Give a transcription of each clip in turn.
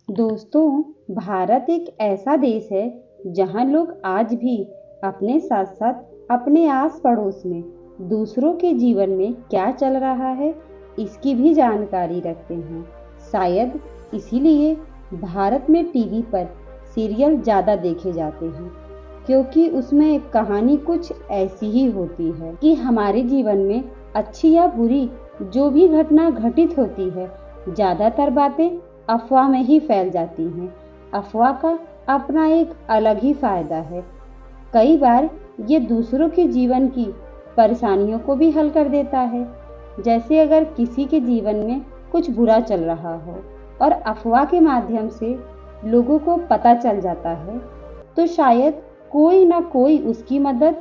दोस्तों, भारत एक ऐसा देश है जहां लोग आज भी अपने साथ साथ अपने आस पड़ोस में दूसरों के जीवन में क्या चल रहा है इसकी भी जानकारी रखते हैं। शायद इसीलिए भारत में टीवी पर सीरियल ज़्यादा देखे जाते हैं, क्योंकि उसमें कहानी कुछ ऐसी ही होती है कि हमारे जीवन में अच्छी या बुरी जो भी घटना घटित होती है, ज़्यादातर बातें अफवाह में ही फैल जाती हैं। अफवाह का अपना एक अलग ही फायदा है। कई बार ये दूसरों के जीवन की परेशानियों को भी हल कर देता है। जैसे अगर किसी के जीवन में कुछ बुरा चल रहा हो और अफवाह के माध्यम से लोगों को पता चल जाता है, तो शायद कोई ना कोई उसकी मदद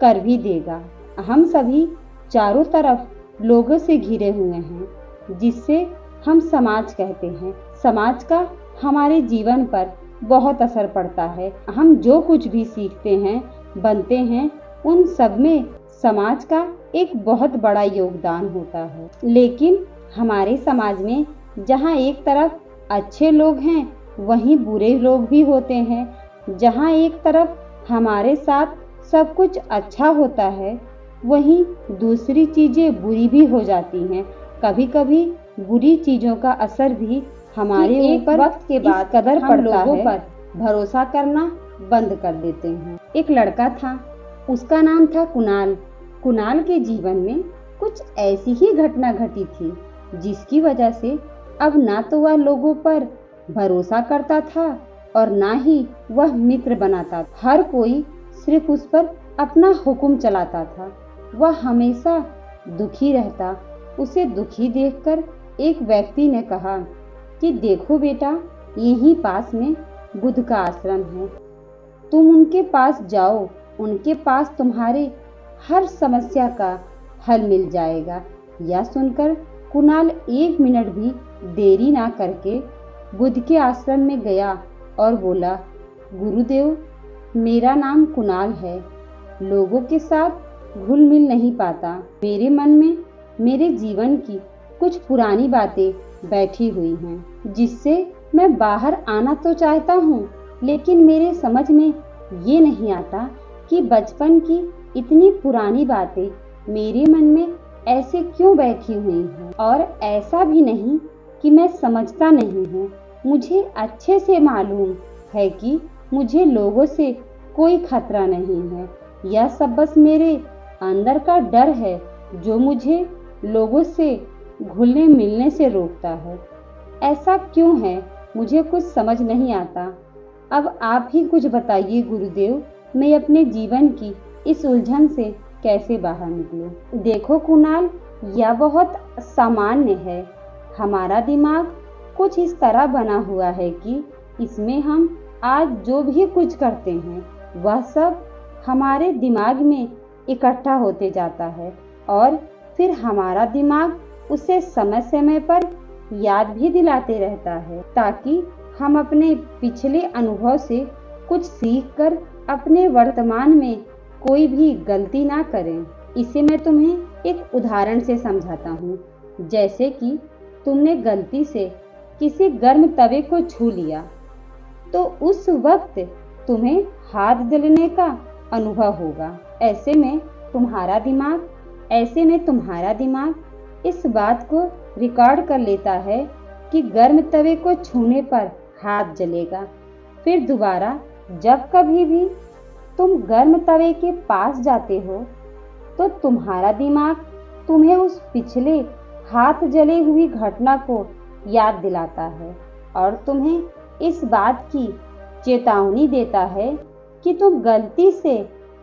कर भी देगा। हम सभी चारों तरफ लोगों से घिरे हुए हैं, जिससे हम समाज कहते हैं। समाज का हमारे जीवन पर बहुत असर पड़ता है। हम जो कुछ भी सीखते हैं, बनते हैं, उन सब में समाज का एक बहुत बड़ा योगदान होता है। लेकिन हमारे समाज में जहाँ एक तरफ अच्छे लोग हैं, वहीं बुरे लोग भी होते हैं। जहाँ एक तरफ हमारे साथ सब कुछ अच्छा होता है, वहीं दूसरी चीज़ें बुरी भी हो जाती हैं। कभी कभी बुरी चीज़ों का असर भी हमारे ऊपर वक्त के बाद कदर पड़ता लोगों पर भरोसा करना बंद कर देते हैं। एक लड़का था, उसका नाम था कुणाल। कुणाल के जीवन में कुछ ऐसी ही घटना घटी थी, जिसकी वजह से अब ना तो वह लोगों पर भरोसा करता था और ना ही वह मित्र बनाता था। हर कोई सिर्फ उस पर अपना हुक्म चलाता था। वह हमेशा दुखी रहता। उसे दुखी देखकर एक व्यक्ति ने कहा कि देखो बेटा, यहीं पास में बुद्ध का आश्रम है, तुम उनके पास जाओ। उनके पास तुम्हारे हर समस्या का हल मिल जाएगा। यह सुनकर कुणाल 1 मिनट भी देरी ना करके बुद्ध के आश्रम में गया और बोला, गुरुदेव, मेरा नाम कुणाल है। लोगों के साथ घुल मिल नहीं पाता। मेरे मन में मेरे जीवन की कुछ पुरानी बातें बैठी हुई हैं, जिससे मैं बाहर आना तो चाहता हूँ, लेकिन मेरे समझ में ये नहीं आता कि बचपन की इतनी पुरानी बातें मेरे मन में ऐसे क्यों बैठी हुई हैं। और ऐसा भी नहीं कि मैं समझता नहीं हूँ। मुझे अच्छे से मालूम है कि मुझे लोगों से कोई खतरा नहीं है। यह सब बस मेरे अंदर का डर है, जो मुझे लोगों से घुलने मिलने से रोकता है। ऐसा क्यों है, मुझे कुछ समझ नहीं आता। अब आप ही कुछ बताइए गुरुदेव, मैं अपने जीवन की इस उलझन से कैसे बाहर निकलूं। देखो कुणाल, यह बहुत सामान्य है। हमारा दिमाग कुछ इस तरह बना हुआ है कि इसमें हम आज जो भी कुछ करते हैं, वह सब हमारे दिमाग में इकट्ठा होते जाता है और फिर हमारा दिमाग उसे समय समय पर याद भी दिलाते रहता है, ताकि हम अपने पिछले अनुभव से कुछ सीखकर अपने वर्तमान में कोई भी गलती ना करें। इसे मैं तुम्हें एक उदाहरण से समझाता हूँ। जैसे कि तुमने गलती से किसी गर्म तवे को छू लिया, तो उस वक्त तुम्हें हाथ जलने का अनुभव होगा। ऐसे में तुम्हारा दिमाग इस बात को रिकॉर्ड कर लेता है कि गर्म तवे को छूने पर हाथ जलेगा। फिर दोबारा जब कभी भी तुम गर्म तवे के पास जाते हो, तो तुम्हारा दिमाग तुम्हें उस पिछले हाथ जले हुई घटना को याद दिलाता है और तुम्हें इस बात की चेतावनी देता है कि तुम गलती से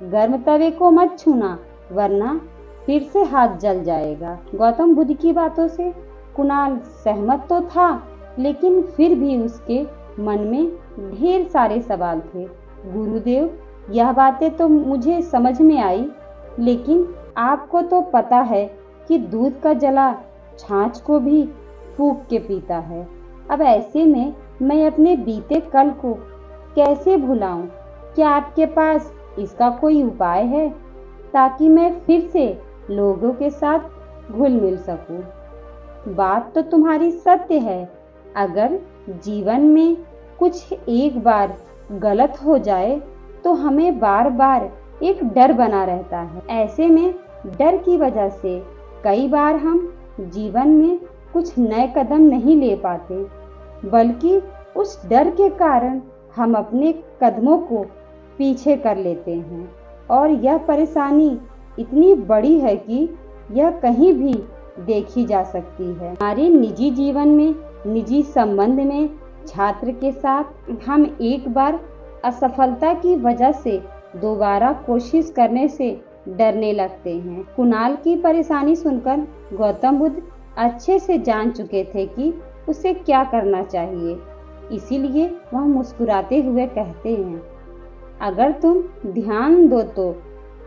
गर्म तवे को मत छूना, वरना फिर से हाथ जल जाएगा। गौतम बुद्ध की बातों से कुणाल सहमत तो था, लेकिन फिर भी उसके मन में ढेर सारे सवाल थे। गुरुदेव, यह बातें तो मुझे समझ में आई, लेकिन आपको तो पता है कि दूध का जला छाछ को भी फूंक के पीता है। अब ऐसे में मैं अपने बीते कल को कैसे भुलाऊं? क्या आपके पास इसका कोई उपाय है, ताकि मैं फिर से लोगों के साथ घुल मिल सकूं? बात तो तुम्हारी सत्य है। अगर जीवन में कुछ एक बार गलत हो जाए तो हमें बार बार एक डर बना रहता है। ऐसे में डर की वजह से कई बार हम जीवन में कुछ नए कदम नहीं ले पाते, बल्कि उस डर के कारण हम अपने कदमों को पीछे कर लेते हैं। और यह परेशानी इतनी बड़ी है कि यह कहीं भी देखी जा सकती है। हमारे निजी जीवन में, निजी संबंध में, छात्र के साथ हम एक बार असफलता की वजह से दोबारा कोशिश करने से डरने लगते हैं। कुणाल की परेशानी सुनकर गौतम बुद्ध अच्छे से जान चुके थे कि उसे क्या करना चाहिए, इसीलिए वह मुस्कुराते हुए कहते हैं, अगर तुम ध्यान दो तो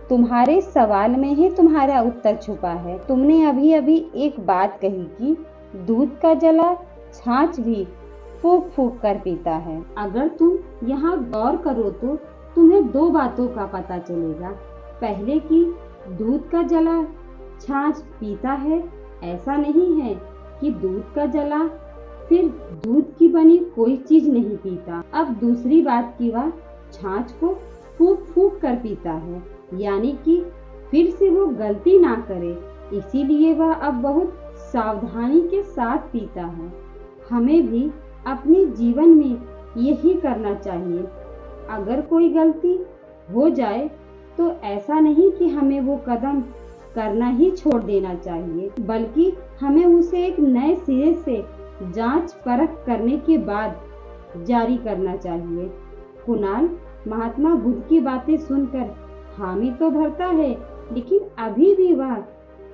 तुम्हारे सवाल में ही तुम्हारा उत्तर छुपा है। तुमने अभी अभी एक बात कही कि दूध का जला छाछ भी फूंक फूंक कर पीता है। अगर तुम यहाँ गौर करो तो तुम्हें दो बातों का पता चलेगा। पहले कि दूध का जला छाछ पीता है, ऐसा नहीं है कि दूध का जला फिर दूध की बनी कोई चीज नहीं पीता। अब दूसरी बात की वह छाछ को फूंक फूंक कर पीता है, यानी कि फिर से वो गलती ना करे, इसीलिए वह अब बहुत सावधानी के साथ पीता है। हमें भी अपने जीवन में यही करना चाहिए। अगर कोई गलती हो जाए तो ऐसा नहीं कि हमें वो कदम करना ही छोड़ देना चाहिए, बल्कि हमें उसे एक नए सिरे से जांच परख करने के बाद जारी करना चाहिए। कुणाल महात्मा बुद्ध की बातें सुनकर हामी तो भरता है, लेकिन अभी भी वह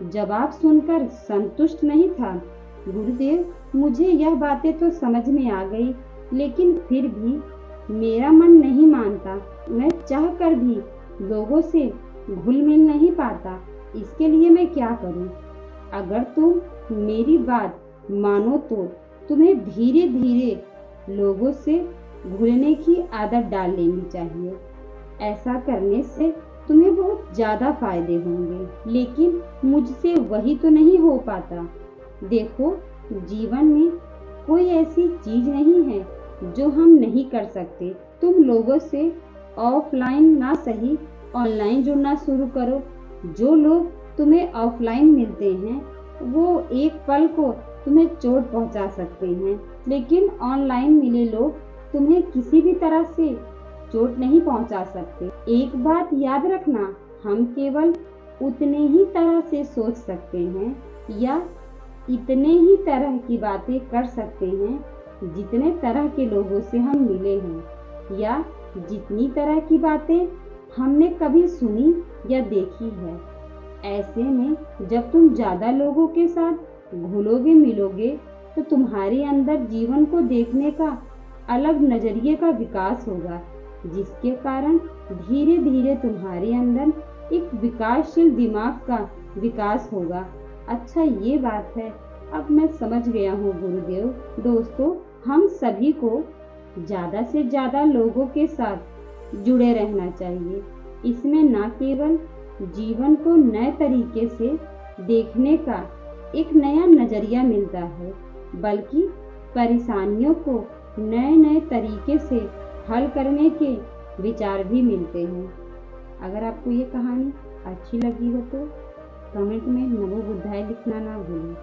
जवाब सुनकर संतुष्ट नहीं था। गुरुदेव, मुझे यह बातें तो समझ में आ गई, लेकिन फिर भी मेरा मन नहीं मानता। मैं चाहकर भी लोगों से घुल मिल नहीं पाता। इसके लिए मैं क्या करूं? अगर तुम मेरी बात मानो तो तुम्हें धीरे धीरे लोगों से घुलने की आदत डाल लेनी चाहिए। ऐसा करने से तुम्हें बहुत ज्यादा फायदे होंगे, लेकिन मुझसे वही तो नहीं हो पाता। देखो, जीवन में कोई ऐसी चीज नहीं है जो हम नहीं कर सकते। तुम लोगों से ऑफलाइन ना सही ऑनलाइन जुड़ना शुरू करो। जो लोग तुम्हें ऑफलाइन मिलते हैं वो एक पल को तुम्हें चोट पहुंचा सकते हैं, लेकिन ऑनलाइन मिले लोग तुम्हें किसी भी तरह से चोट नहीं पहुंचा सकते। एक बात याद रखना, हम केवल उतने ही तरह से सोच सकते हैं या इतने ही तरह की बातें कर सकते हैं जितने तरह के लोगों से हम मिले हैं, या जितनी तरह की बातें हमने कभी सुनी या देखी है। ऐसे में जब तुम ज्यादा लोगों के साथ घुलोगे मिलोगे तो तुम्हारे अंदर जीवन को देखने का अलग नजरिए का विकास होगा, जिसके कारण धीरे धीरे तुम्हारे अंदर एक विकासशील दिमाग का विकास होगा। अच्छा, ये बात है, अब मैं समझ गया हूँ गुरुदेव। दोस्तों, हम सभी को ज्यादा से ज्यादा लोगों के साथ जुड़े रहना चाहिए। इसमें न केवल जीवन को नए तरीके से देखने का एक नया नजरिया मिलता है, बल्कि परेशानियों को नए नए तरीके से हल करने के विचार भी मिलते हैं। अगर आपको ये कहानी अच्छी लगी हो तो कमेंट में नमो बुद्धाय लिखना ना भूलें।